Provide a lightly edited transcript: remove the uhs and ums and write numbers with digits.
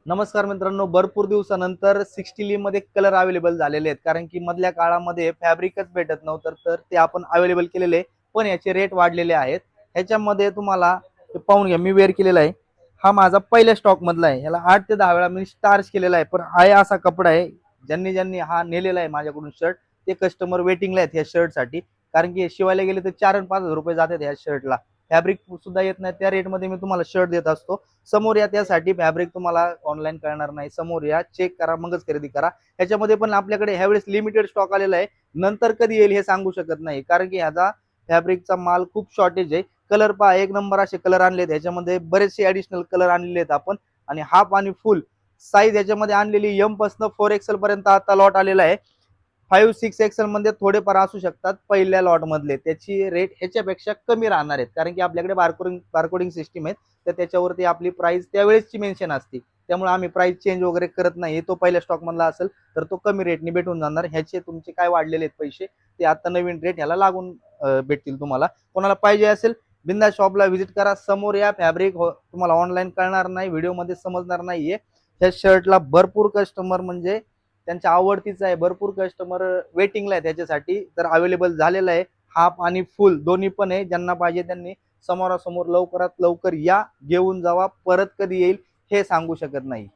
नमस्कार मित्रांनो, भरपूर दिवसानंतर 60 मध्ये कलर अवेलेबल झालेले आहेत. कारण की मधल्या काळामध्ये फॅब्रिकच भेटत नव्हतं, तर ते आपण अवेलेबल केलेले, पण याचे रेट वाढलेले आहेत. ह्याच्यामध्ये तुम्हाला हे पाहून घ्या, मी वेअर केलेला आहे. हा माझा पहिल्या स्टॉक मधला आहे. याला 8 ते 10 वेळा मी स्टार्च केलेला आहे, पण आहे असा कपडा आहे. ज्यांनी ज्यांनी हा नेलेला आहे माझ्याकडून शर्ट, ते कस्टमर वेटिंगला आहेत ह्या शर्टसाठी. कारण की शिवायला गेले तर 4 आणि 5 हजार रुपये जातात ह्या शर्टला. फॅब्रिक सुद्धा येत नाही, त्या रेटमध्ये मी तुम्हाला शर्ट देत असतो. समोर या, त्यासाठी फॅब्रिक तुम्हाला ऑनलाईन कळणार नाही. समोर या, चेक करा, मगच खरेदी करा. ह्याच्यामध्ये पण आपल्याकडे ह्यावेळेस लिमिटेड स्टॉक आलेला आहे. नंतर कधी येईल हे सांगू शकत नाही, कारण की ह्याचा फॅब्रिकचा माल खूप शॉर्टेज आहे. कलर पहा, एक नंबर असे कलर आणले आहेत. ह्याच्यामध्ये बरेचसे ऍडिशनल कलर आणलेले आहेत आपण. आणि हाफ आणि फुल साईज ह्याच्यामध्ये आणलेली एम पासून 4XL पर्यंत आता लॉट आलेला आहे. 5-6 XL मध्ये थोडेफार असू शकतात पहिल्या लॉट मधले. त्याची रेट ह्याच्यापेक्षा कमी राहणार आहेत, कारण की आपल्याकडे बारकोडिंग सिस्टीम आहे. तर त्याच्यावरती आपली प्राइस त्यावेळेसची मेन्शन असते. त्यामुळे आम्ही प्राइस चेंज वगैरे करत नाही. तो पहिल्या स्टॉक मधला असेल तर तो कमी रेटने भेटून जाणार. ह्याचे तुमचे काय वाढलेले आहेत पैसे, ते आता नवीन रेट ह्याला लागून भेटतील तुम्हाला. कोणाला पाहिजे असेल, बिंदा शॉपला व्हिजिट करा. समोर या, फॅब्रिक तुम्हाला ऑनलाईन कळणार नाही, व्हिडिओमध्ये समजणार नाहीये. ह्या शर्टला भरपूर कस्टमर, म्हणजे त्यांच्या आवडतीचं आहे, भरपूर कस्टमर वेटिंगला आहे त्याच्यासाठी. तर अवेलेबल झालेलं आहे. हाफ आणि फुल दोन्ही पण आहे. ज्यांना पाहिजे त्यांनी समोरासमोर लवकरात लवकर या, घेऊन जावा. परत कधी येईल हे सांगू शकत नाही.